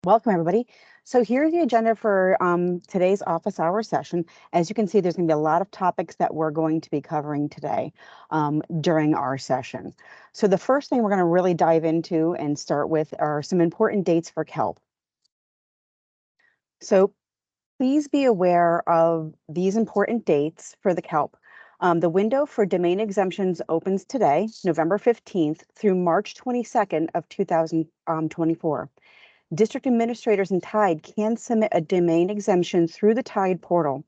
Welcome, everybody. So here's the agenda for today's office hour session. As you can see, there's going to be a lot of topics that we're going to be covering today during our session. So the first thing we're going to really dive into and start with are some important dates for KELP. So please be aware of these important dates for the KELP. The window for domain exemptions opens today, November 15th, through March 22nd of 2024. District administrators in TIDE can submit a domain exemption through the TIDE portal.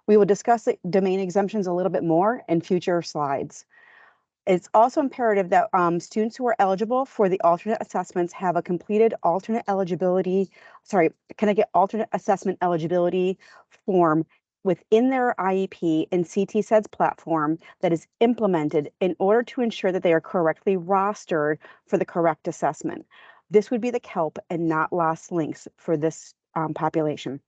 We will discuss domain exemptions a little bit more in future slides. It's also imperative that students who are eligible for the alternate assessments have a completed alternate assessment eligibility form within their IEP and CTSEDS platform that is implemented in order to ensure that they are correctly rostered for the correct assessment. This would be the KELP and not Lost Links for this population.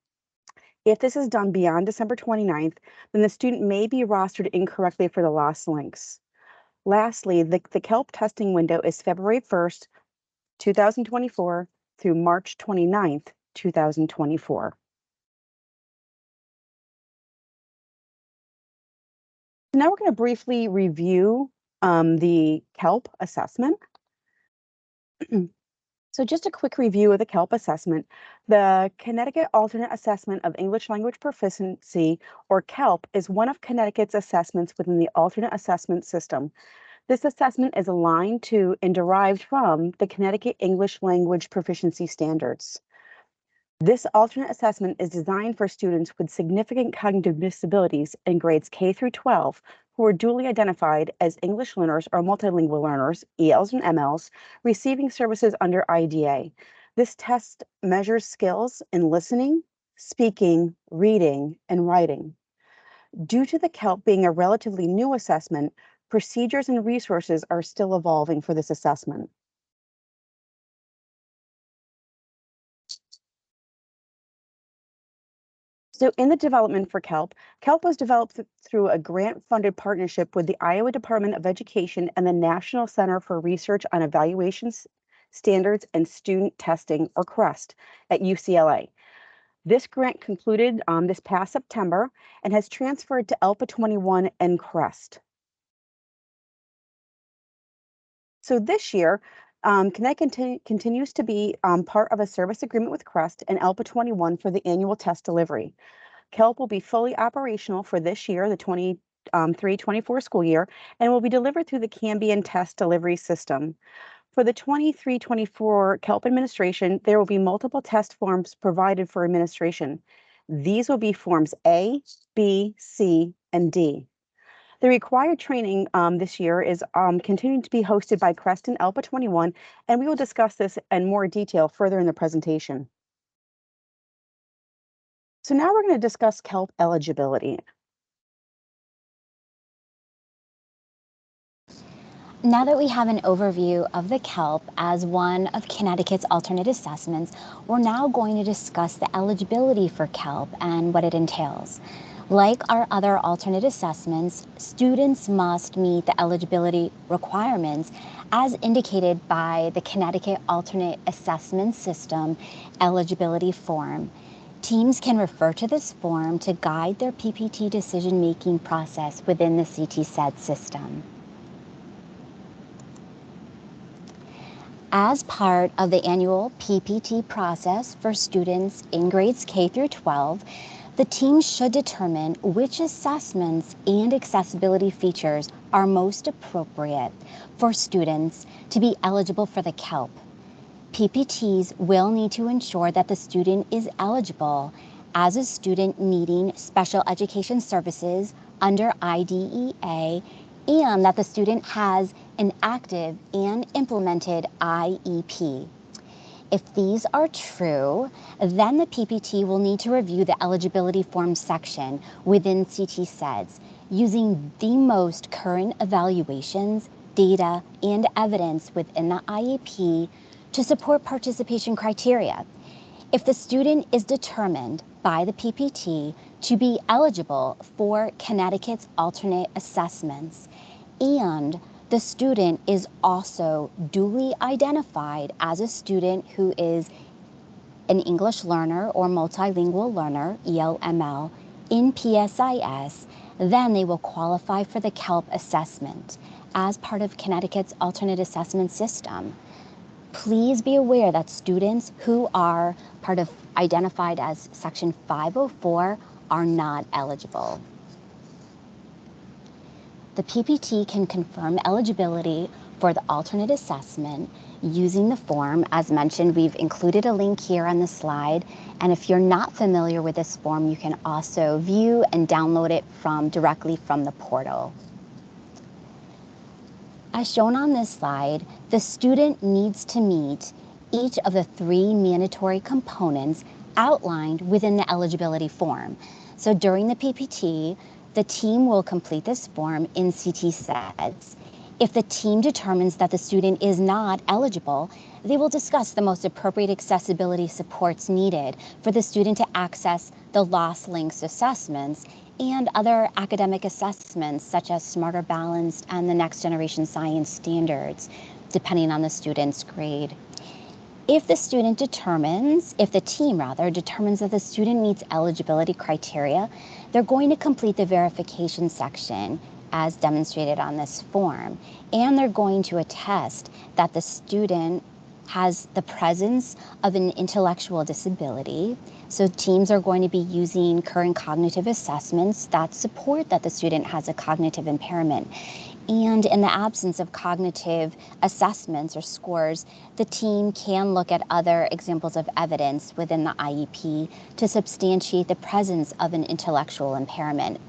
If this is done beyond December 29th, then the student may be rostered incorrectly for the Lost Links. Lastly, the KELP testing window is February 1st, 2024 through March 29th, 2024. Now we're going to briefly review the KELP assessment. So just a quick review of the KELP assessment. The Connecticut Alternate Assessment of English Language Proficiency, or KELP, is one of Connecticut's assessments within the alternate assessment system. This assessment is aligned to and derived from the Connecticut English Language Proficiency Standards. This alternate assessment is designed for students with significant cognitive disabilities in grades K through 12 who are duly identified as English learners or multilingual learners, ELs and MLs, receiving services under IDA. This test measures skills in listening, speaking, reading, and writing. Due to the KELP being a relatively new assessment, procedures and resources are still evolving for this assessment. So in the development for KELP, KELP was developed through a grant-funded partnership with the Iowa Department of Education and the National Center for Research on Evaluations, Standards, and Student Testing, or CREST, at UCLA. This grant concluded this past September and has transferred to ELPA 21 and CREST. So this year, Connecticut continues to be part of a service agreement with CREST and ELPA 21 for the annual test delivery. KELP will be fully operational for this year, the 23-24 school year, and will be delivered through the Cambian test delivery system. For the 23-24 KELP administration, there will be multiple test forms provided for administration. These will be forms A, B, C, and D. The required training this year is continuing to be hosted by CREST and ELPA 21, and we will discuss this in more detail further in the presentation. So now we're going to discuss KELP eligibility. Now that we have an overview of the KELP as one of Connecticut's alternate assessments, we're now going to discuss the eligibility for KELP and what it entails. Like our other alternate assessments, students must meet the eligibility requirements as indicated by the Connecticut Alternate Assessment System eligibility form. Teams can refer to this form to guide their PPT decision-making process within the CTSED system. As part of the annual PPT process for students in grades K through 12, the team should determine which assessments and accessibility features are most appropriate for students to be eligible for the KELP. PPTs will need to ensure that the student is eligible as a student needing special education services under IDEA and that the student has an active and implemented IEP. If these are true, then the PPT will need to review the eligibility form section within CTSEDS using the most current evaluations, data, and evidence within the IEP to support participation criteria. If the student is determined by the PPT to be eligible for Connecticut's alternate assessments and the student is also duly identified as a student who is an English learner or multilingual learner, ELML, in PSIS, then they will qualify for the KELP assessment as part of Connecticut's alternate assessment system. Please be aware that students who are part of identified as Section 504 are not eligible. The PPT can confirm eligibility for the alternate assessment using the form. As mentioned, we've included a link here on the slide, and if you're not familiar with this form, you can also view and download it directly from the portal. As shown on this slide, the student needs to meet each of the 3 mandatory components outlined within the eligibility form. So during the PPT, the team will complete this form in CT SEDS. If the team determines that the student is not eligible, they will discuss the most appropriate accessibility supports needed for the student to access the Lost Links assessments and other academic assessments such as Smarter Balanced and the Next Generation Science Standards, depending on the student's grade. If the team determines that the student meets eligibility criteria, they're going to complete the verification section as demonstrated on this form, and they're going to attest that the student has the presence of an intellectual disability. So teams are going to be using current cognitive assessments that support that the student has a cognitive impairment. And in the absence of cognitive assessments or scores, the team can look at other examples of evidence within the IEP to substantiate the presence of an intellectual impairment.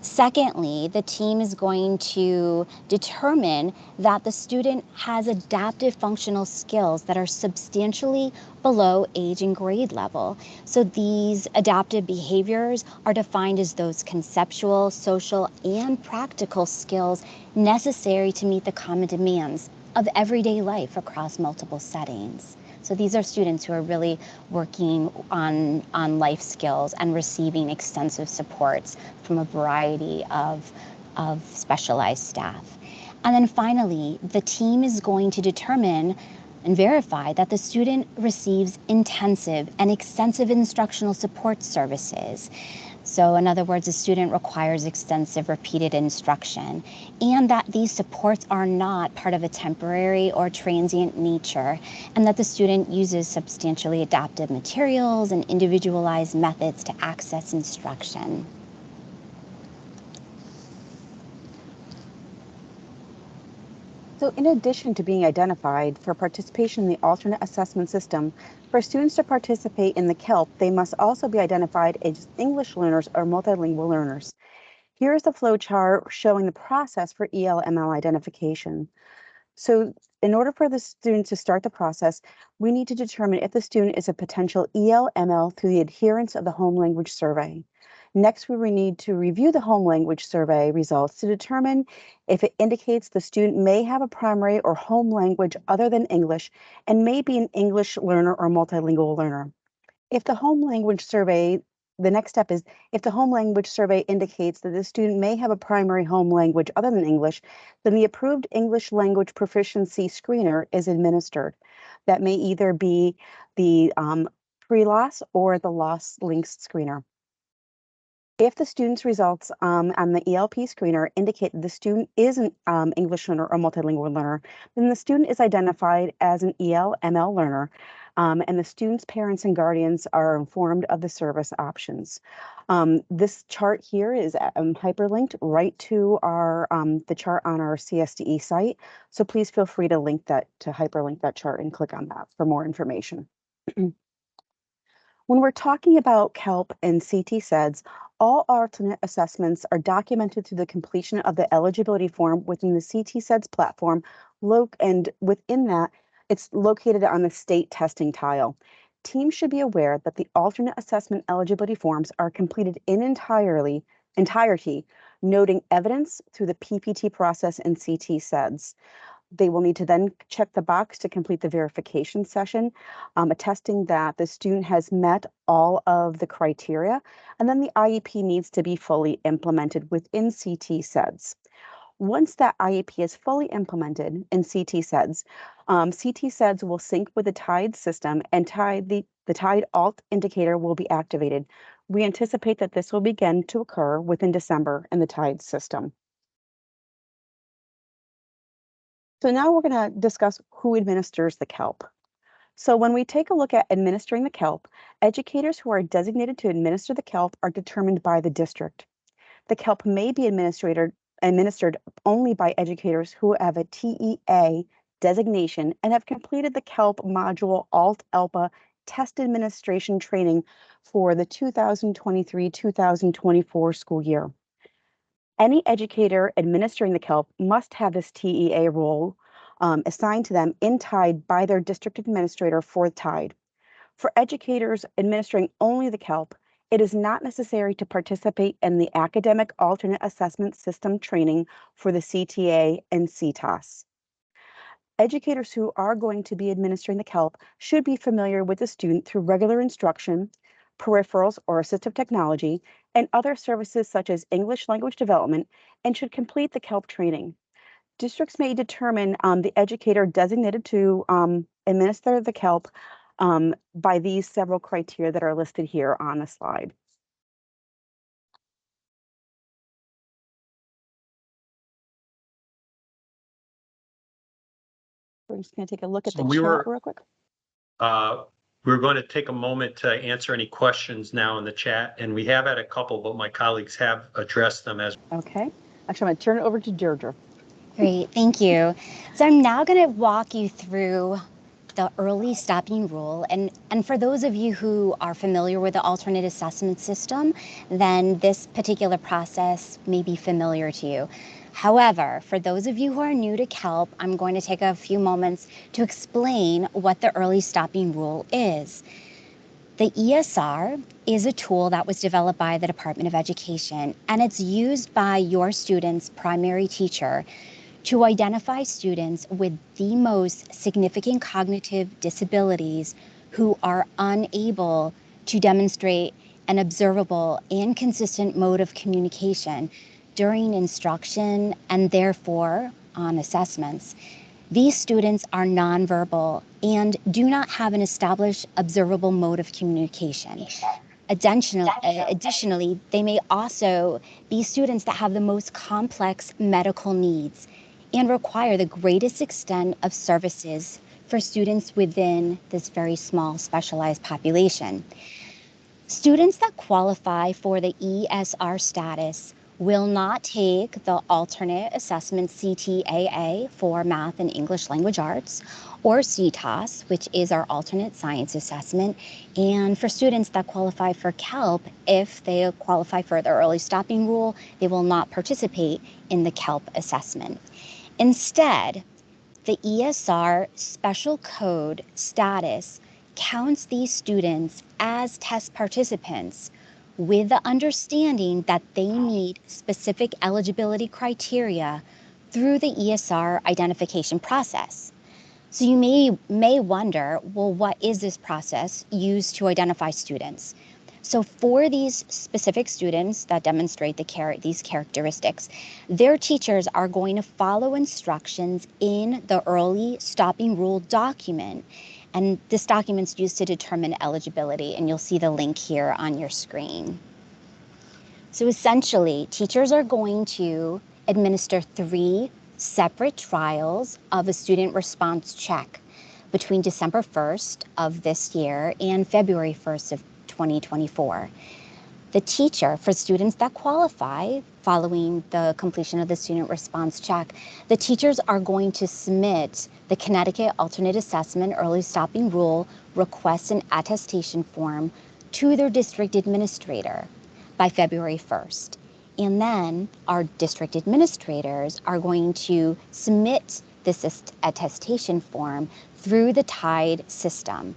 Secondly, the team is going to determine that the student has adaptive functional skills that are substantially below age and grade level. So these adaptive behaviors are defined as those conceptual, social, and practical skills necessary to meet the common demands of everyday life across multiple settings. So these are students who are really working on life skills and receiving extensive supports from a variety of specialized staff. And then finally, the team is going to determine and verify that the student receives intensive and extensive instructional support services. So in other words, the student requires extensive repeated instruction, and that these supports are not part of a temporary or transient nature, and that the student uses substantially adaptive materials and individualized methods to access instruction. So in addition to being identified for participation in the alternate assessment system, for students to participate in the KELP, they must also be identified as English learners or multilingual learners. Here is the flow chart showing the process for ELML identification. So in order for the student to start the process, we need to determine if the student is a potential ELML through the adherence of the home language survey. Next, we will need to review the home language survey results to determine if it indicates the student may have a primary or home language other than English and may be an English learner or multilingual learner. If the home language survey, the next step is if the home language survey indicates that the student may have a primary home language other than English, then the approved English language proficiency screener is administered. That may either be the pre-LOS or the Lost Links screener. If the student's results on the ELP screener indicate the student is an English learner or multilingual learner, then the student is identified as an ELML learner, and the student's parents and guardians are informed of the service options. This chart here is hyperlinked right to our the chart on our CSDE site, so please feel free to hyperlink that chart and click on that for more information. When we're talking about KELP and CT SEDS, all alternate assessments are documented through the completion of the eligibility form within the CT SEDS platform, and within that, it's located on the state testing tile. Teams should be aware that the alternate assessment eligibility forms are completed in entirety, noting evidence through the PPT process and CT SEDS. They will need to then check the box to complete the verification session, attesting that the student has met all of the criteria, and then the IEP needs to be fully implemented within CT SEDS. Once that IEP is fully implemented in CT SEDS, CT SEDS will sync with the TIDE system and the TIDE alt indicator will be activated. We anticipate that this will begin to occur within December in the TIDE system. So now we're going to discuss who administers the KELP. So when we take a look at administering the KELP, educators who are designated to administer the KELP are determined by the district. The KELP may be administered only by educators who have a TEA designation and have completed the KELP module Alt-ELPA test administration training for the 2023-2024 school year. Any educator administering the KELP must have this TEA role assigned to them in TIDE by their district administrator for TIDE. For educators administering only the KELP, it is not necessary to participate in the Academic Alternate Assessment System training for the CTA and CTAS. Educators who are going to be administering the KELP should be familiar with the student through regular instruction, peripherals or assistive technology, and other services such as English language development, and should complete the KELP training. Districts may determine the educator designated to administer the KELP by these several criteria that are listed here on the slide. We're just going to take a look at the chat real quick. We're going to take a moment to answer any questions now in the chat, and we have had a couple, but my colleagues have addressed them as. Okay. Actually, I'm going to turn it over to Deirdre. Great, thank you. So I'm now going to walk you through the early stopping rule. And for those of you who are familiar with the alternate assessment system, then this particular process may be familiar to you. However, for those of you who are new to KELP, I'm going to take a few moments to explain what the early stopping rule is. The ESR is a tool that was developed by the Department of Education, and it's used by your student's primary teacher to identify students with the most significant cognitive disabilities who are unable to demonstrate an observable and consistent mode of communication during instruction and therefore on assessments. These students are nonverbal and do not have an established observable mode of communication. Additionally, they may also be students that have the most complex medical needs and require the greatest extent of services for students within this very small specialized population. Students that qualify for the ESR status will not take the alternate assessment CTAA for math and English language arts, or CTAS, which is our alternate science assessment. And for students that qualify for KELP, if they qualify for the early stopping rule, they will not participate in the KELP assessment. Instead, the ESR special code status counts these students as test participants with the understanding that they meet specific eligibility criteria through the ESR identification process. So you may wonder, well, what is this process used to identify students? So for these specific students that demonstrate these characteristics, their teachers are going to follow instructions in the early stopping rule document. And this document's used to determine eligibility, and you'll see the link here on your screen. So essentially, teachers are going to administer 3 separate trials of a student response check between December 1st of this year and February 1st of 2024. The teacher, for students that qualify following the completion of the student response check, the teachers are going to submit the Connecticut Alternate Assessment Early Stopping Rule request and attestation form to their district administrator by February 1st. And then our district administrators are going to submit this attestation form through the TIDE system.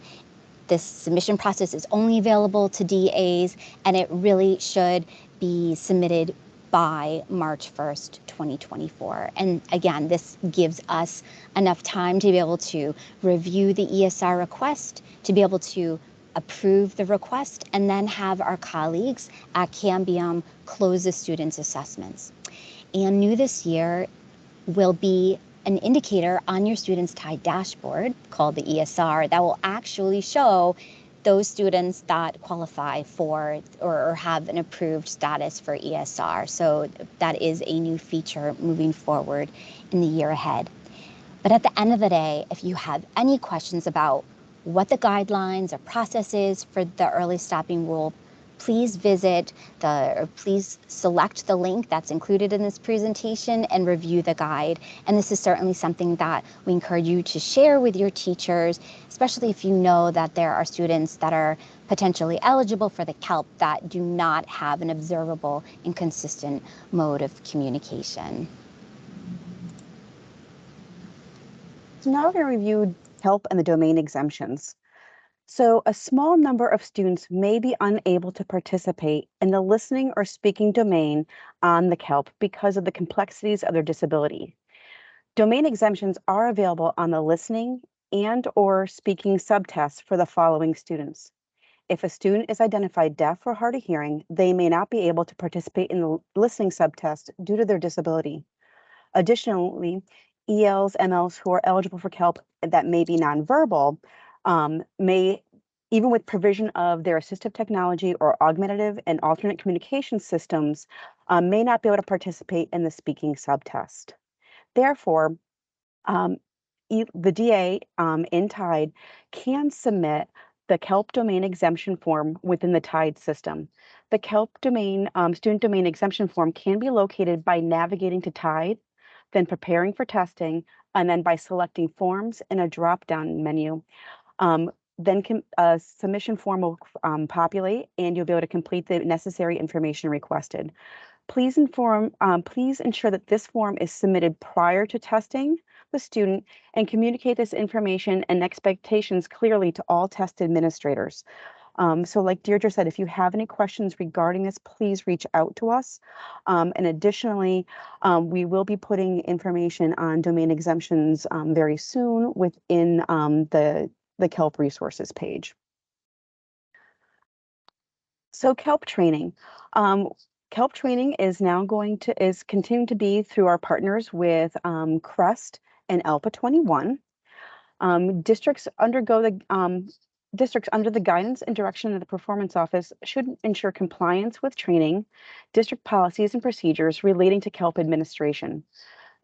This submission process is only available to DAs, and it really should be submitted by March 1st, 2024. And again, this gives us enough time to be able to review the ESR request, to be able to approve the request, and then have our colleagues at Cambium close the students' assessments. and new this year will be an indicator on your student's TIDE dashboard called the ESR that will actually show those students that qualify for or have an approved status for ESR. So that is a new feature moving forward in the year ahead. But at the end of the day, if you have any questions about what the guidelines or process is for the early stopping rule, please please select the link that's included in this presentation and review the guide. And this is certainly something that we encourage you to share with your teachers, especially if you know that there are students that are potentially eligible for the KELP that do not have an observable and consistent mode of communication. So now we're going to review KELP and the domain exemptions. So a small number of students may be unable to participate in the listening or speaking domain on the KELP because of the complexities of their disability. Domain exemptions are available on the listening and/or speaking subtests for the following students. If a student is identified deaf or hard of hearing, they may not be able to participate in the listening subtest due to their disability. Additionally, ELs, MLs who are eligible for KELP that may be nonverbal may, even with provision of their assistive technology or augmentative and alternate communication systems, may not be able to participate in the speaking subtest. Therefore, the DA in TIDE can submit the KELP domain exemption form within the TIDE system. The KELP domain student domain exemption form can be located by navigating to TIDE, then preparing for testing, and then by selecting forms in a drop-down menu. Then a submission form will populate and you'll be able to complete the necessary information requested. Please ensure that this form is submitted prior to testing the student and communicate this information and expectations clearly to all test administrators. So like Deirdre said, if you have any questions regarding this, please reach out to us. And additionally, we will be putting information on domain exemptions very soon within the KELP resources page. So KELP training. KELP training is now continuing to be through our partners with CREST and ALPA 21. Districts under the guidance and direction of the Performance Office should ensure compliance with training, district policies and procedures relating to KELP administration.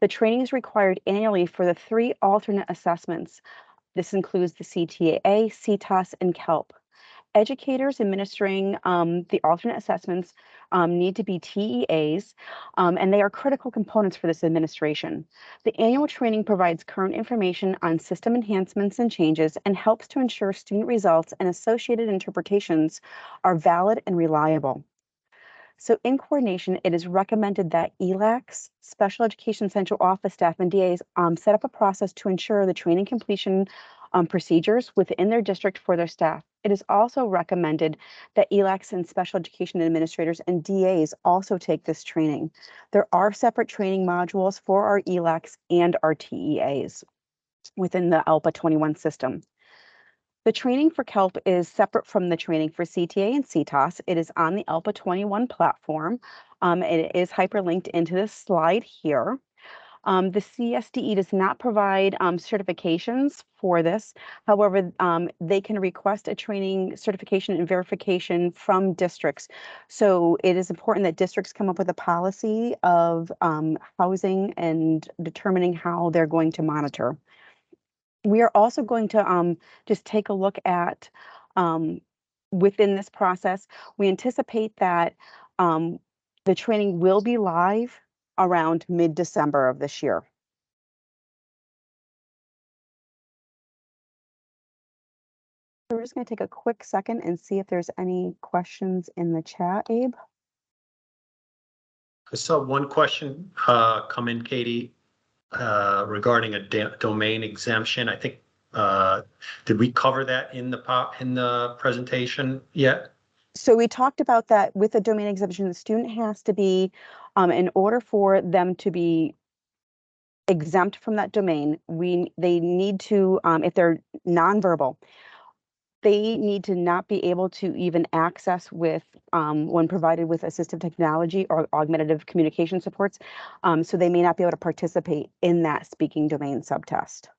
The training is required annually for the 3 alternate assessments. This includes the CTAA, CTOS, and KELP. Educators administering the alternate assessments need to be TEAs, and they are critical components for this administration. The annual training provides current information on system enhancements and changes and helps to ensure student results and associated interpretations are valid and reliable. So in coordination, it is recommended that ELACs, Special Education Central Office staff, and DAs set up a process to ensure the training completion procedures within their district for their staff. It is also recommended that ELACs and special education administrators and DAs also take this training. There are separate training modules for our ELACs and our TEAs within the ALPA 21 system. The training for KELP is separate from the training for CTA and CTOS. It is on the ALPA 21 platform. It is hyperlinked into this slide here. The CSDE does not provide certifications for this. However, they can request a training certification and verification from districts. So it is important that districts come up with a policy of housing and determining how they're going to monitor. We are also going to just take a look at within this process. We anticipate that the training will be live around mid-December of this year. So we're just going to take a quick second and see if there's any questions in the chat, Abe. I saw one question come in, Katie, regarding a domain exemption. I think, did we cover that in the presentation yet? So we talked about that with the domain exemption. The student has to be, in order for them to be exempt from that domain, they need to, if they're nonverbal, they need to not be able to even access with when provided with assistive technology or augmentative communication supports. So they may not be able to participate in that speaking domain subtest.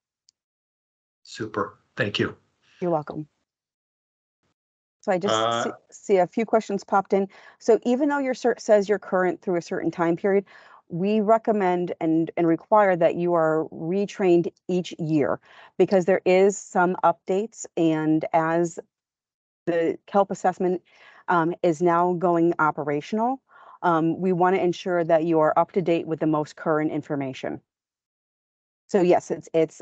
Super. Thank you. You're welcome. So I just Uh, see a few questions popped in. So even though your cert says you're current through a certain time period, we recommend and require that you are retrained each year because there is some updates, and as the KELP assessment is now going operational, we want to ensure that you are up to date with the most current information. So yes, it's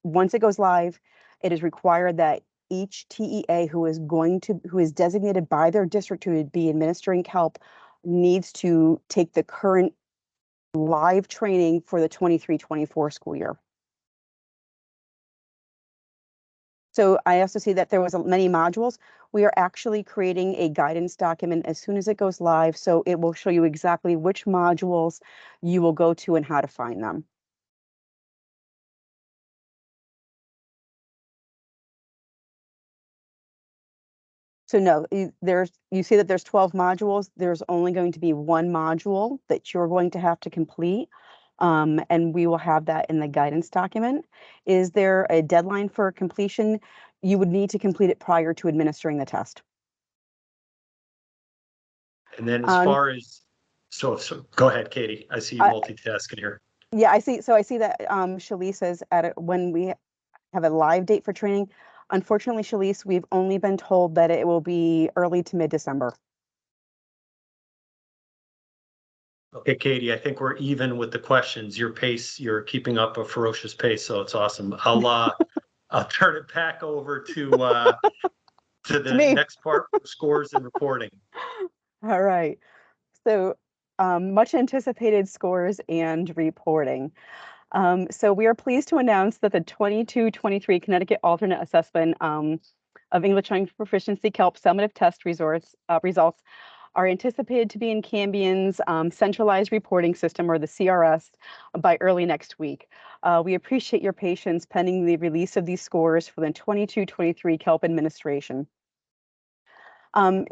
once it goes live, it is required that each TEA who is designated by their district to be administering KELP needs to take the current live training for the 23-24 school year. So I also see that there was many modules. We are actually creating a guidance document as soon as it goes live, so it will show you exactly which modules you will go to and how to find them. So no, you see that there's 12 modules. There's only going to be one module that you're going to have to complete. And we will have that in the guidance document. Is there a deadline for completion? You would need to complete it prior to administering the test. and then as far as, so go ahead, Katie. I see you multitasking here. Yeah, I see. So I see that Shalise says when we have a live date for training. Unfortunately, Shalise, we've only been told that it will be early to mid-December. Okay, Katie, I think we're even with the questions. Your pace, you're keeping up a ferocious pace, so it's awesome. I'll turn it back over to the me. next part, scores and reporting. All right. So much anticipated scores and reporting. So we are pleased to announce that the 22-23 Connecticut Alternate Assessment of English Language Proficiency KELP summative test results are anticipated to be in Cambion's centralized reporting system, or the CRS, by early next week. We appreciate your patience pending the release of these scores for the 22-23 KELP administration.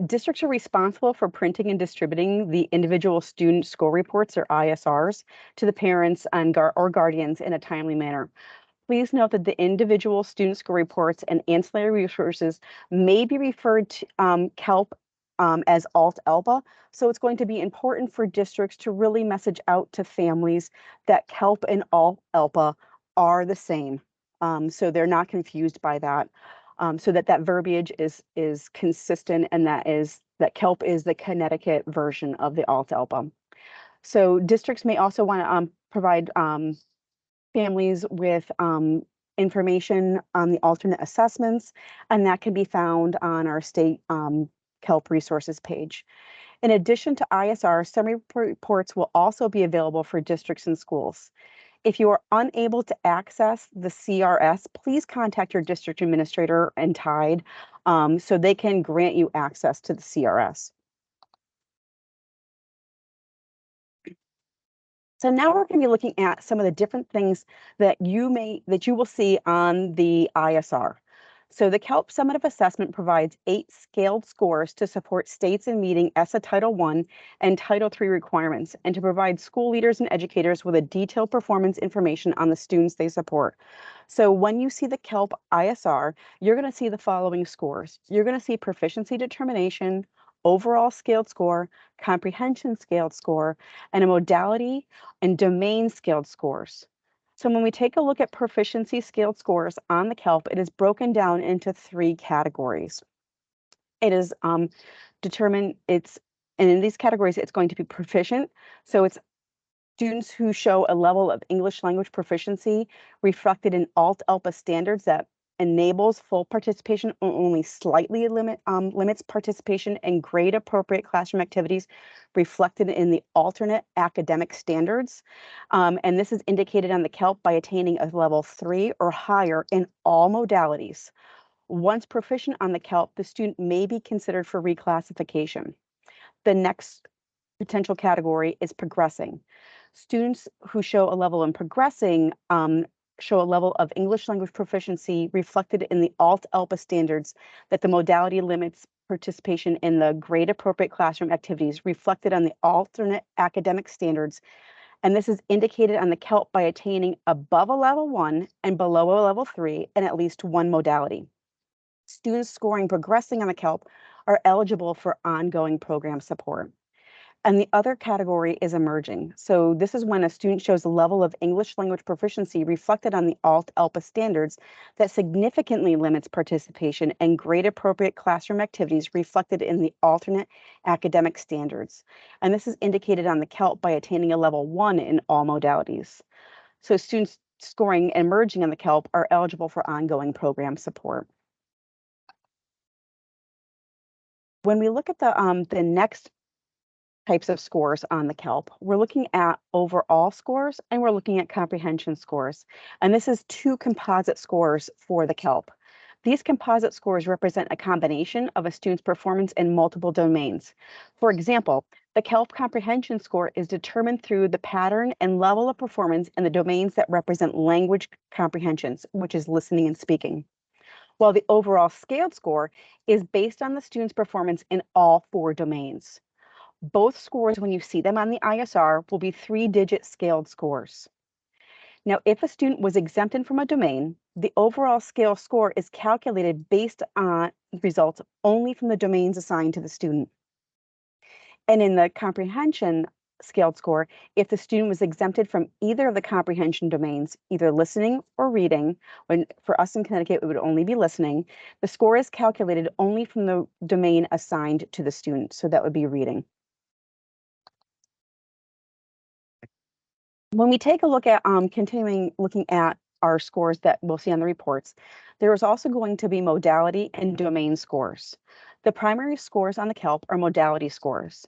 Districts are responsible for printing and distributing the individual student score reports, or ISRs, to the parents and or guardians in a timely manner. Please note that the individual student score reports and ancillary resources may be referred to KELP as Alt-ELPA. So it's going to be important for districts to really message out to families that KELP and Alt-ELPA are the same. So they're not confused by that. So that verbiage is consistent, and that KELP is the Connecticut version of the Alt-ELPA. So districts may also want to provide families with information on the alternate assessments, and that can be found on our state KELP resources page. In addition to ISR, summary reports will also be available for districts and schools. If you are unable to access the CRS, please contact your district administrator and TIDE so they can grant you access to the CRS. So now we're going to be looking at some of the different things that you will see on the ISR. So the KELP Summative Assessment provides 8 scaled scores to support states in meeting ESSA Title I and Title III requirements, and to provide school leaders and educators with a detailed performance information on the students they support. So when you see the KELP ISR, you're going to see the following scores. You're going to see proficiency determination, overall scaled score, comprehension scaled score, and a modality and domain scaled scores. So when we take a look at proficiency scaled scores on the KELP, it is broken down into 3 categories. It is determined, and in these categories, it's going to be proficient. So it's students who show a level of English language proficiency reflected in Alt-ELPA standards that enables full participation or only slightly limits participation in grade appropriate classroom activities reflected in the alternate academic standards. And this is indicated on the KELP by attaining a level 3 or higher in all modalities. Once proficient on the KELP, the student may be considered for reclassification. The next potential category is progressing. Students who show a level in progressing show a level of English language proficiency reflected in the ALT-ELPA standards that the modality limits participation in the grade appropriate classroom activities reflected on the alternate academic standards. And this is indicated on the KELP by attaining above a level 1 and below a level 3 in at least one modality. Students scoring progressing on the KELP are eligible for ongoing program support. And the other category is emerging. So this is when a student shows a level of English language proficiency reflected on the ALT-ELPA standards that significantly limits participation in grade appropriate classroom activities reflected in the alternate academic standards. And this is indicated on the KELP by attaining a level 1 in all modalities. So students scoring emerging on the KELP are eligible for ongoing program support. When we look at the next types of scores on the KELP, we're looking at overall scores and we're looking at comprehension scores. And this is 2 composite scores for the KELP. These composite scores represent a combination of a student's performance in multiple domains. For example, the KELP comprehension score is determined through the pattern and level of performance in the domains that represent language comprehensions, which is listening and speaking. While the overall scaled score is based on the student's performance in all 4 domains. Both scores, when you see them on the ISR, will be 3-digit scaled scores. Now, if a student was exempted from a domain, the overall scale score is calculated based on results only from the domains assigned to the student. And in the comprehension scaled score, if the student was exempted from either of the comprehension domains, either listening or reading, when for us in Connecticut, it would only be listening, the score is calculated only from the domain assigned to the student. So that would be reading. When we take a look at continuing looking at our scores that we'll see on the reports, there is also going to be modality and domain scores. The primary scores on the KELP are modality scores.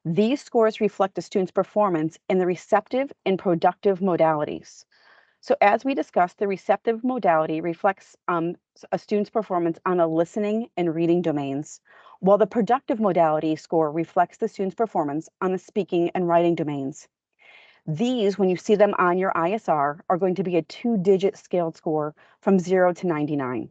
These scores reflect a student's performance in the receptive and productive modalities. So as we discussed, the receptive modality reflects a student's performance on the listening and reading domains, while the productive modality score reflects the student's performance on the speaking and writing domains. These, when you see them on your ISR, are going to be a 2-digit scaled score from 0 to 99.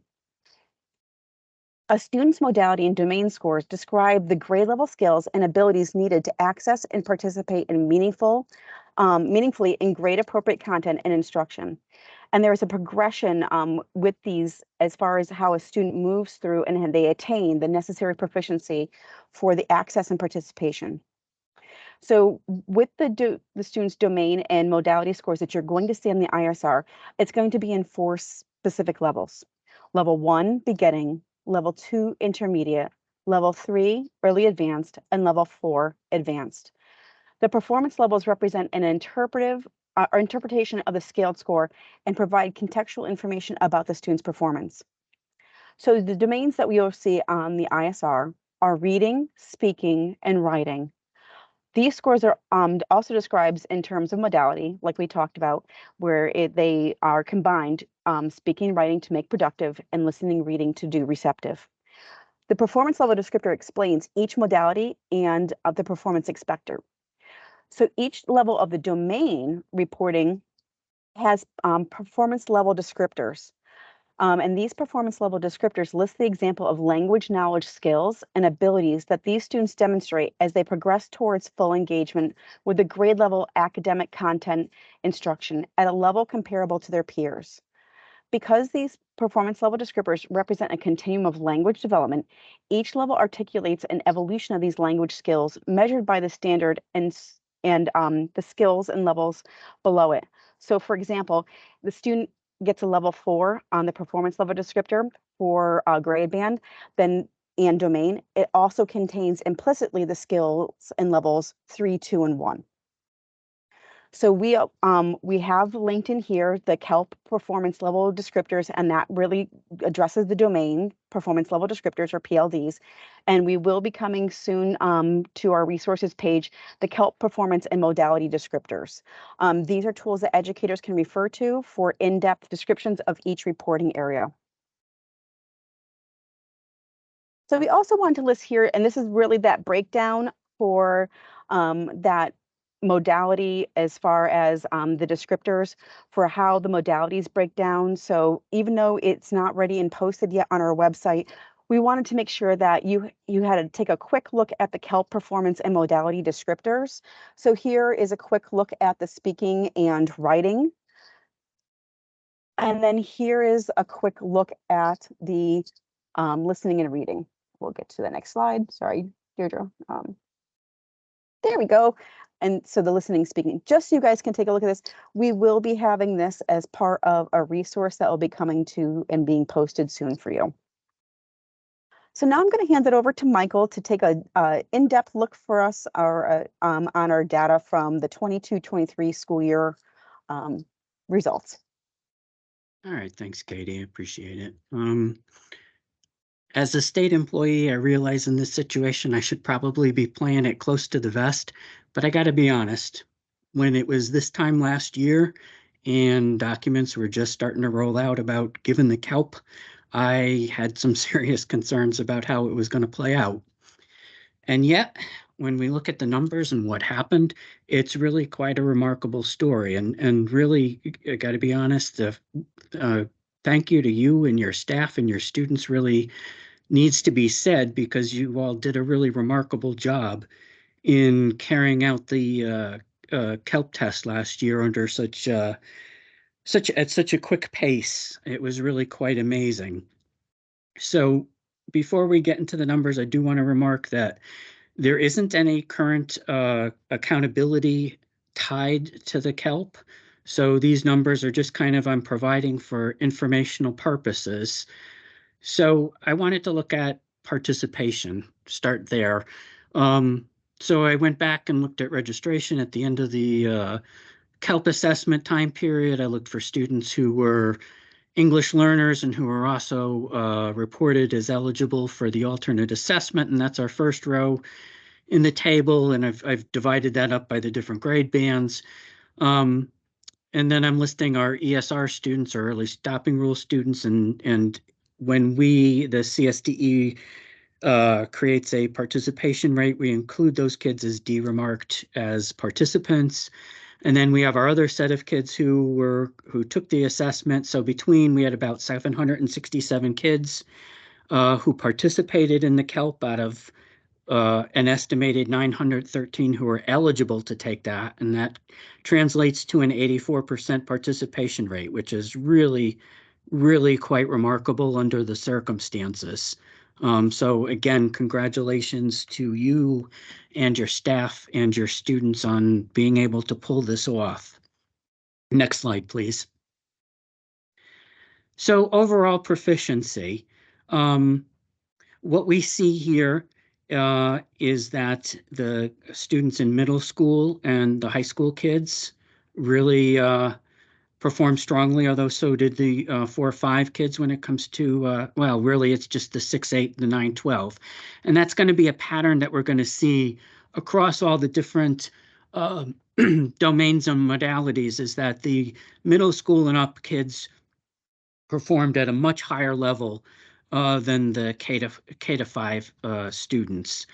A student's modality and domain scores describe the grade level skills and abilities needed to access and participate in meaningfully in grade appropriate content and instruction. And there is a progression with these as far as how a student moves through and they attain the necessary proficiency for the access and participation. So with the student's domain and modality scores that you're going to see on the ISR, it's going to be in 4 specific levels. Level 1, beginning, level 2, intermediate, level 3, early advanced, and level 4, advanced. The performance levels represent an interpretation of the scaled score and provide contextual information about the student's performance. So the domains that we will see on the ISR are reading, speaking, and writing. These scores are also described in terms of modality, like we talked about, where they are combined, speaking and writing to make productive and listening, reading to do receptive. The performance level descriptor explains each modality and the performance expector. So each level of the domain reporting has performance level descriptors. And these performance level descriptors list the example of language knowledge skills and abilities that these students demonstrate as they progress towards full engagement with the grade level academic content instruction at a level comparable to their peers. Because these performance level descriptors represent a continuum of language development, each level articulates an evolution of these language skills measured by the standard and the skills and levels below it. So for example, the student gets a level 4 on the performance level descriptor for a grade band, then and domain. It also contains implicitly the skills and levels 3, 2, and 1. So we have linked in here the KELP performance level descriptors, and that really addresses the domain performance level descriptors, or PLDs. And we will be coming soon to our resources page, the KELP performance and modality descriptors. These are tools that educators can refer to for in-depth descriptions of each reporting area. So we also want to list here, and this is really that breakdown for that modality as far as the descriptors for how the modalities break down. So even though it's not ready and posted yet on our website, we wanted to make sure that you had to take a quick look at the KELP performance and modality descriptors. So here is a quick look at the speaking and writing. And then here is a quick look at the listening and reading. We'll get to the next slide. Sorry, Deirdre. There we go. And so the listening, speaking, just so you guys can take a look at this, we will be having this as part of a resource that will be coming to and being posted soon for you. So now I'm going to hand it over to Michael to take a in-depth look for us on our data from the 22-23 school year results. All right, thanks, Katie. I appreciate it. As a state employee, I realize in this situation I should probably be playing it close to the vest, but I got to be honest. When it was this time last year and documents were just starting to roll out about giving the KELP, I had some serious concerns about how it was going to play out. And yet, when we look at the numbers and what happened, it's really quite a remarkable story. And really, I got to be honest, thank you to you and your staff and your students really needs to be said, because you all did a really remarkable job in carrying out the KELP test last year under at such a quick pace. It was really quite amazing. So before we get into the numbers, I do want to remark that there isn't any current accountability tied to the KELP. So these numbers are just kind of I'm providing for informational purposes. So I wanted to look at participation, start there. So I went back and looked at registration at the end of the KELP assessment time period. I looked for students who were English learners and who were also reported as eligible for the alternate assessment, and that's our first row in the table, and I've divided that up by the different grade bands. And then I'm listing our ESR students, or early stopping rule students, and when the CSDE creates a participation rate, we include those kids as D-remarked as participants. And then we have our other set of kids who took the assessment. So we had about 767 kids who participated in the KELP out of an estimated 913 who are eligible to take that. And that translates to an 84% participation rate, which is really, really quite remarkable under the circumstances. So again, congratulations to you and your staff and your students on being able to pull this off. Next slide, please. So overall proficiency, what we see here is that the students in middle school and the high school kids really performed strongly, although so did the 4-5 kids when it comes to, well, really it's just the 6-8, the 9-12. And that's going to be a pattern that we're going to see across all the different domains and modalities, is that the middle school and up kids performed at a much higher level than the K-5 students.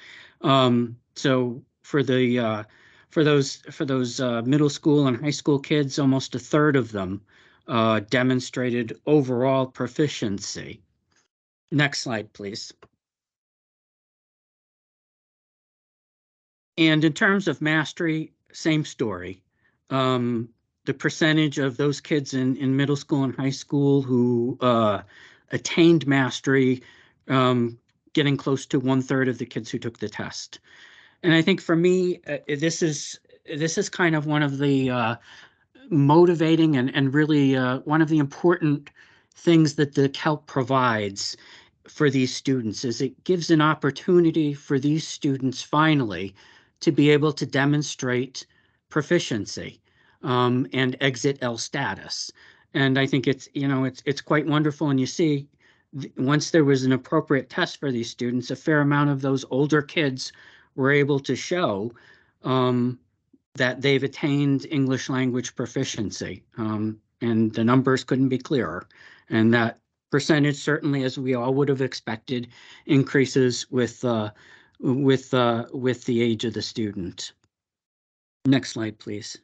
So for those middle school and high school kids, almost a third of them demonstrated overall proficiency. Next slide, please. And in terms of mastery, same story. The percentage of those kids in middle school and high school who attained mastery, getting close to 1/3 of the kids who took the test. And I think for me, this is kind of one of the motivating and really one of the important things that the KELP provides for these students, is it gives an opportunity for these students finally to be able to demonstrate proficiency and exit L status. And I think it's quite wonderful. And you see, once there was an appropriate test for these students, a fair amount of those older kids were able to show that they've attained English language proficiency. And the numbers couldn't be clearer. And that percentage, certainly, as we all would have expected, increases with the age of the student. Next slide, please.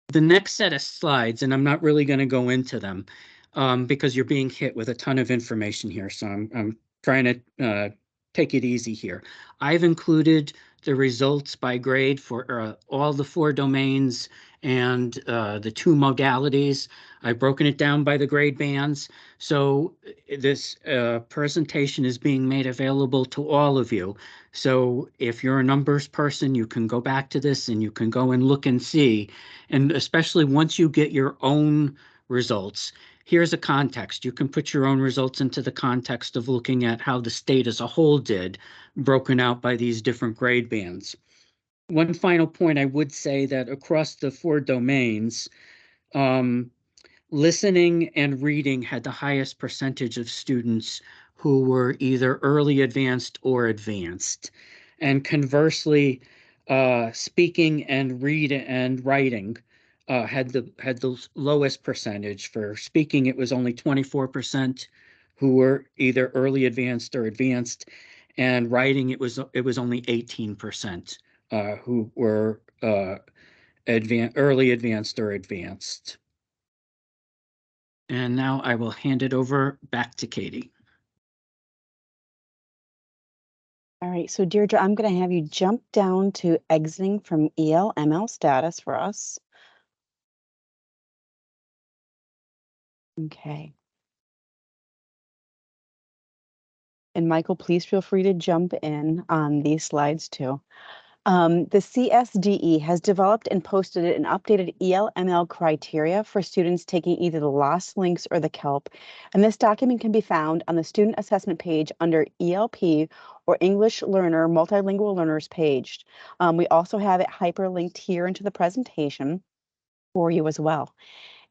The next set of slides, and I'm not really going to go into them because you're being hit with a ton of information here. So I'm trying to take it easy here. I've included the results by grade for all the 4 domains and the 2 modalities. I've broken it down by the grade bands. So this presentation is being made available to all of you. So if you're a numbers person, you can go back to this and you can go and look and see. And especially once you get your own results, here's a context. You can put your own results into the context of looking at how the state as a whole did, broken out by these different grade bands. One final point, I would say that across the 4 domains, listening and reading had the highest percentage of students who were either early advanced or advanced. And conversely, speaking and writing had the lowest percentage. For speaking, it was only 24% who were either early advanced or advanced, and writing it was only 18% who were early advanced or advanced. And now I will hand it over back to Katie. All right, so Deirdre, I'm going to have you jump down to exiting from EL/ML status for us. Okay. And Michael, please feel free to jump in on these slides too. The CSDE has developed and posted an updated EL/ML criteria for students taking either the LOS LINKS or the KELP. And this document can be found on the student assessment page under ELP or English Learner Multilingual Learners page. We also have it hyperlinked here into the presentation for you as well.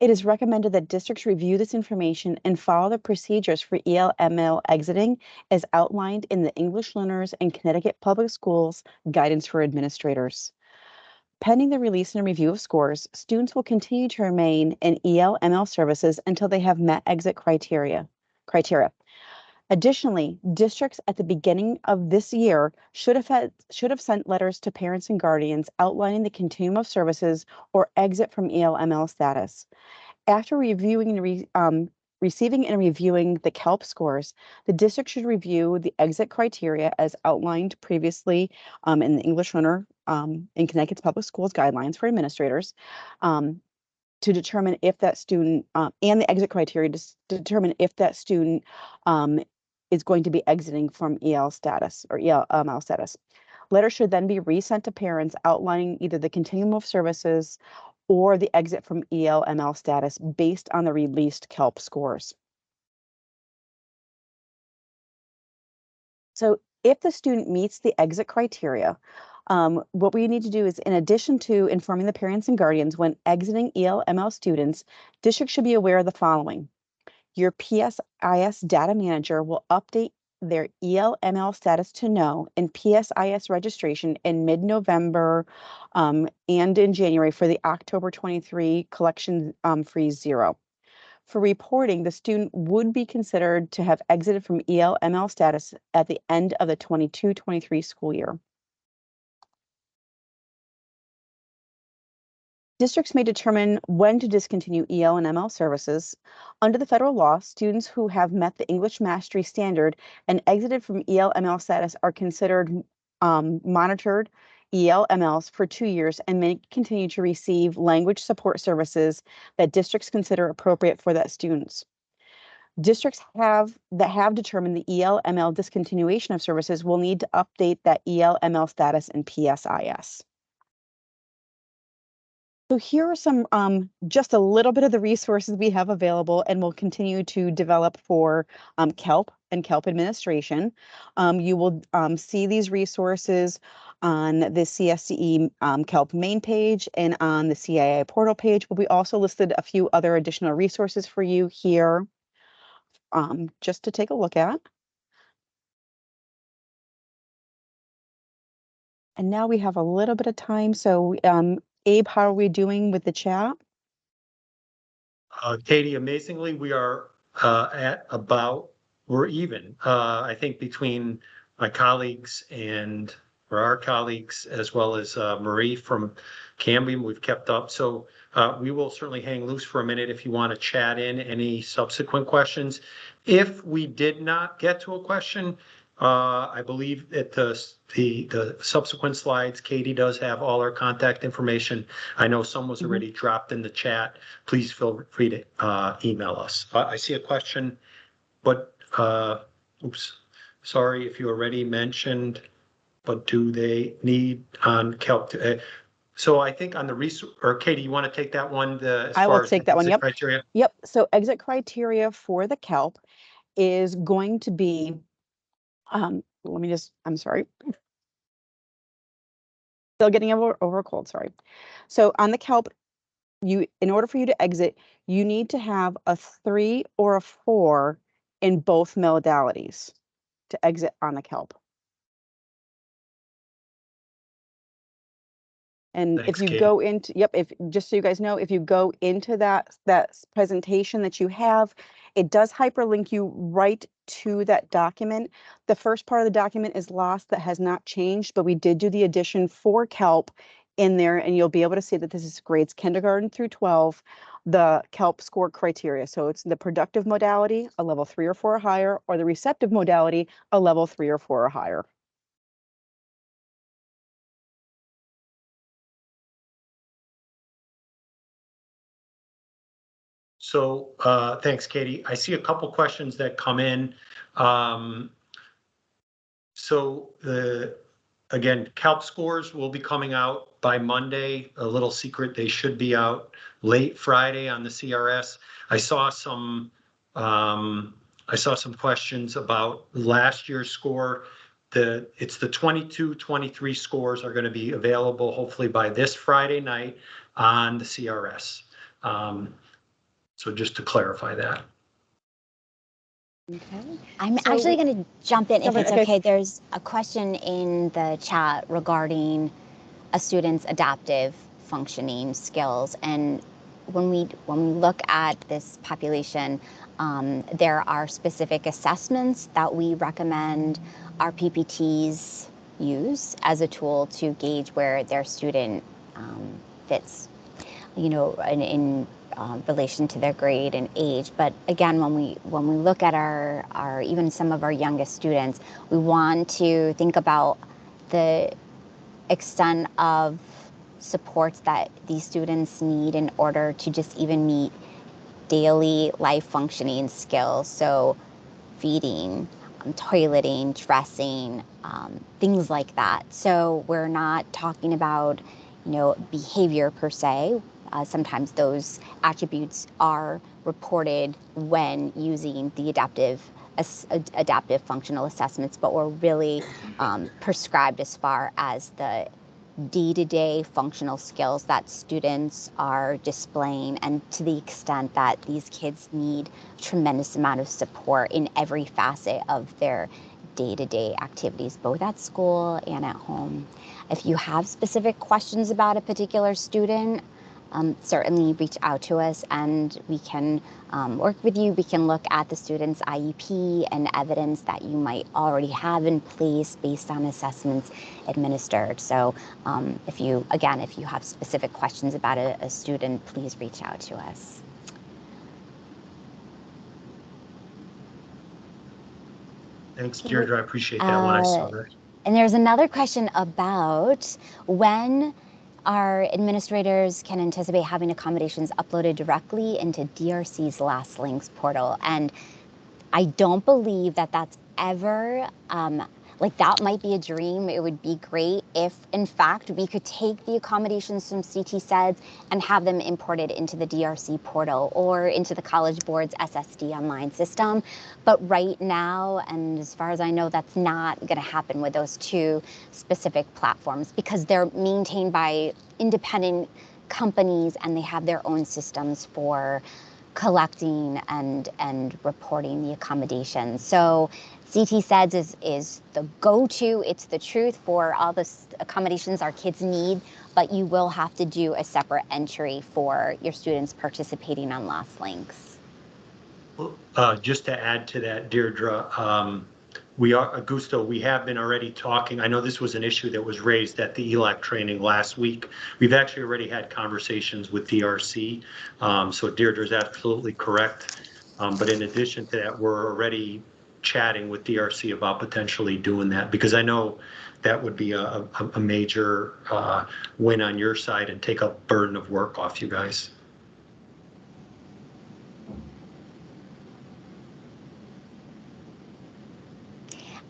It is recommended that districts review this information and follow the procedures for EL/ML exiting as outlined in the English Learners and Connecticut Public Schools Guidance for Administrators. Pending the release and review of scores, students will continue to remain in EL/ML services until they have met exit criteria. Additionally, districts at the beginning of this year should have sent letters to parents and guardians outlining the continuum of services or exit from EL/ML status. After reviewing and receiving and reviewing the KELP scores, the district should review the exit criteria as outlined previously in the English Learner in Connecticut's Public Schools Guidelines for Administrators to determine if that student and the exit criteria to determine if that student is going to be exiting from EL status or EL/ML status. Letters should then be resent to parents outlining either the continuum of services or the exit from EL/ML status based on the released KELP scores. So if the student meets the exit criteria, what we need to do is, in addition to informing the parents and guardians when exiting EL/ML students, districts should be aware of the following. Your PSIS data manager will update their EL/ML status to no in PSIS registration in mid-November and in January for the October 23 collection freeze 0. For reporting, the student would be considered to have exited from EL/ML status at the end of the 22-23 school year. Districts may determine when to discontinue EL and ML services. Under the federal law, students who have met the English mastery standard and exited from EL/ML status are considered monitored EL/MLs for 2 years and may continue to receive language support services that districts consider appropriate for that students. Districts that have determined the EL/ML discontinuation of services will need to update that EL/ML status in PSIS. So here are some, just a little bit of the resources we have available and will continue to develop for KELP and KELP administration. You will see these resources on the CSDE KELP main page and on the CII portal page, but we also listed a few other additional resources for you here just to take a look at. And now we have a little bit of time, so Abe, how are we doing with the chat? Katie, amazingly, we are we're even. I think between my colleagues and for our colleagues, as well as Marie from Cambium, we've kept up. So we will certainly hang loose for a minute if you want to chat in any subsequent questions. If we did not get to a question, I believe that the subsequent slides, Katie does have all our contact information. I know some was already dropped in the chat. Please feel free to email us. I see a question, but oops, sorry if you already mentioned, but do they need on KELP? So I think on the resource, or Katie, you want to take that one? I will take that one. Exit Yep. criteria? Yep. So exit criteria for the KELP is going to be, let me just, I'm sorry. Still getting over a cold, sorry. So on the KELP, in order for you to exit, you need to have a 3 or a 4 in both modalities to exit on the KELP. And Thanks, if you Katie. go into, yep, if just so you guys know, if you go into that presentation that you have, it does hyperlink you right to that document. The first part of the document is lost, that has not changed, but we did do the addition for KELP in there, and you'll be able to see that this is grades kindergarten through 12, the KELP score criteria. So it's the productive modality, a level 3 or 4 or higher, or the receptive modality, a level 3 or 4 or higher. So thanks, Katie. I see a couple questions that come in. So again, KELP scores will be coming out by Monday. A little secret, they should be out late Friday on the CRS. I saw some questions about last year's score. It's the 22-23 scores are going to be available hopefully by this Friday night on the CRS. So just to clarify that. Okay. I'm actually going to jump in if it's okay. There's a question in the chat regarding a student's adaptive functioning skills, and when we look at this population, there are specific assessments that we recommend our PPTs use as a tool to gauge where their student fits, you know, in relation to their grade and age. But again, when we look at our even some of our youngest students, we want to think about the extent of supports that these students need in order to just even meet daily life functioning skills. So feeding, toileting, dressing, things like that. So we're not talking about, you know, behavior per se. Sometimes those attributes are reported when using the adaptive functional assessments, but we're really prescribed as far as the day-to-day functional skills that students are displaying, and to the extent that these kids need a tremendous amount of support in every facet of their day-to-day activities, both at school and at home. If you have specific questions about a particular student, certainly reach out to us and we can work with you. We can look at the student's IEP and evidence that you might already have in place based on assessments administered. So if you have specific questions about a student, please reach out to us. Thanks, Deirdre. I appreciate that when I saw that. And there's another question about when our administrators can anticipate having accommodations uploaded directly into DRC's Last Links portal. And I don't believe that that's ever, like that might be a dream. It would be great if, in fact, we could take the accommodations from CTSEDS and have them imported into the DRC portal or into the College Board's SSD online system. But right now, and as far as I know, that's not going to happen with those two specific platforms because they're maintained by independent companies and they have their own systems for collecting and reporting the accommodations. So CTSEDS is the go-to, it's the truth for all the accommodations our kids need, but you will have to do a separate entry for your students participating on Last Links. Just to add to that, Deirdre, we are, Augusto, we have been already talking. I know this was an issue that was raised at the ELAC training last week. We've actually already had conversations with DRC. So Deirdre is absolutely correct. But in addition to that, we're already chatting with DRC about potentially doing that, because I know that would be a major win on your side and take a burden of work off you guys.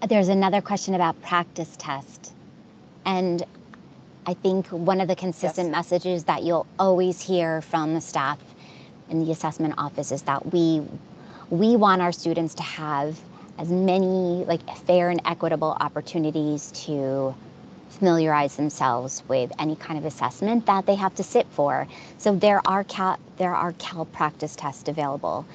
There's another question about practice test. And I think one of the consistent messages that you'll always hear from the staff in the assessment office is that we want our students to have as many fair and equitable opportunities to familiarize themselves with any kind of assessment that they have to sit for. So there are CALP practice tests available.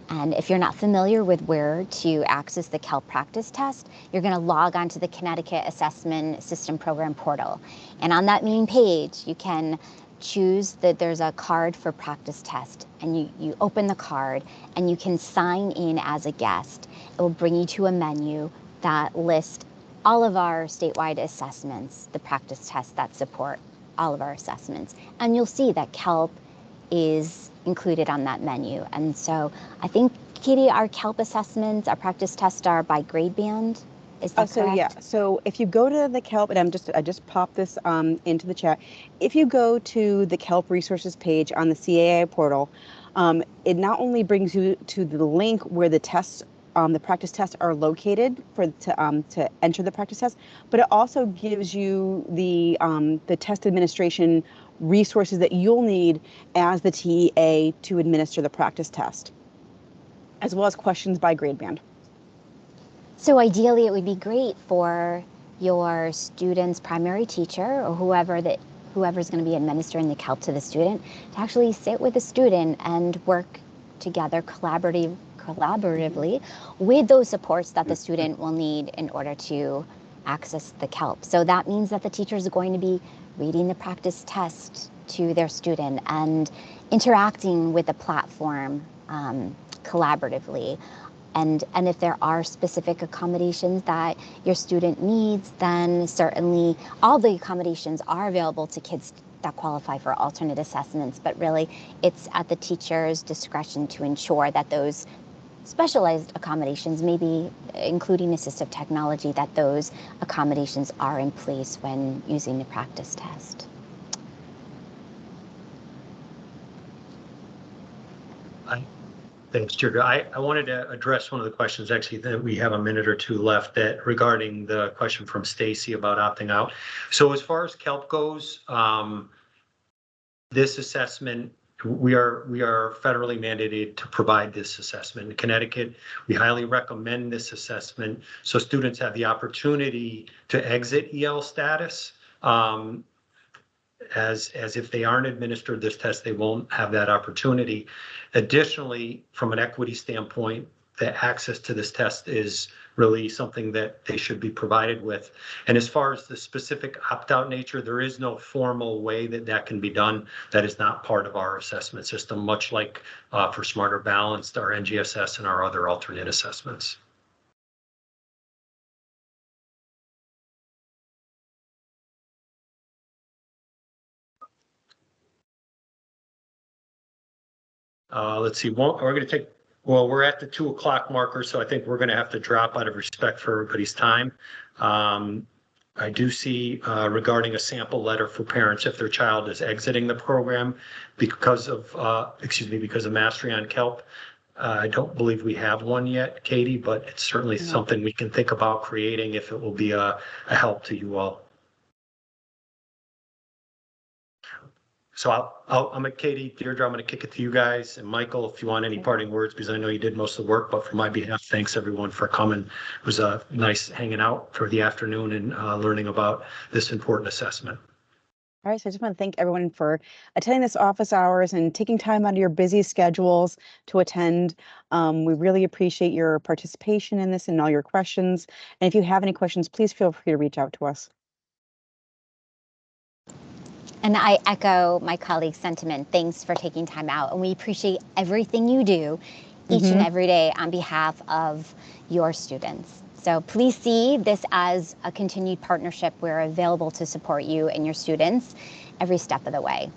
And if you're not familiar with where to access the CALP practice test, you're going to log on to the Connecticut Assessment System Program portal. And on that main page, you can choose that there's a card for practice test, and you open the card and you can sign in as a guest. It will bring you to a menu that lists all of our statewide assessments, the practice tests that support all of our assessments. And you'll see that CALP is included on that menu. And so I think, Katie, our CALP assessments, our practice tests are by grade band. Is that correct? Yeah, so if you go to the CALP, and I just popped this into the chat. If you go to the CALP resources page on the CAI portal, it not only brings you to the link where the tests, the practice tests are located to enter the practice test, but it also gives you the test administration resources that you'll need as the TEA to administer the practice test, as well as questions by grade band. So ideally, it would be great for your student's primary teacher or whoever's going to be administering the CALP to the student to actually sit with the student and work together collaboratively with those supports that the student will need in order to access the CALP. So that means that the teacher is going to be reading the practice test to their student and interacting with the platform collaboratively. And if there are specific accommodations that your student needs, then certainly all the accommodations are available to kids that qualify for alternate assessments, but really it's at the teacher's discretion to ensure that those specialized accommodations, maybe including assistive technology, that those accommodations are in place when using the practice test. Thanks, Deirdre. I wanted to address one of the questions, actually, that we have a minute or two left, that regarding the question from Stacy about opting out. So as far as CALP goes, this assessment, we are federally mandated to provide this assessment. In Connecticut, we highly recommend this assessment so students have the opportunity to exit EL status. As if they aren't administered this test, they won't have that opportunity. Additionally, from an equity standpoint, the access to this test is really something that they should be provided with. And as far as the specific opt-out nature, there is no formal way that can be done. That is not part of our assessment system, much like for Smarter Balanced, our NGSS, and our other alternate assessments. Let's see, we're going to take, well, we're at the 2 o'clock marker, so I think we're going to have to drop out of respect for everybody's time. I do see regarding a sample letter for parents if their child is exiting the program because of, because of mastery on CALP. I don't believe we have one yet, Katie, but it's certainly something we can think about creating if it will be a help to you all. So I'm at Katie, Deirdre, I'm going to kick it to you guys, and Michael, if you want any parting words, because I know you did most of the work, but for my behalf, thanks everyone for coming. It was nice hanging out for the afternoon and learning about this important assessment. All right, so I just want to thank everyone for attending this office hours and taking time out of your busy schedules to attend. We really appreciate your participation in this and all your questions. And if you have any questions, please feel free to reach out to us. And I echo my colleague's sentiment. Thanks for taking time out. And we appreciate everything you do each and every day on behalf of your students. So please see this as a continued partnership. We're available to support you and your students every step of the way.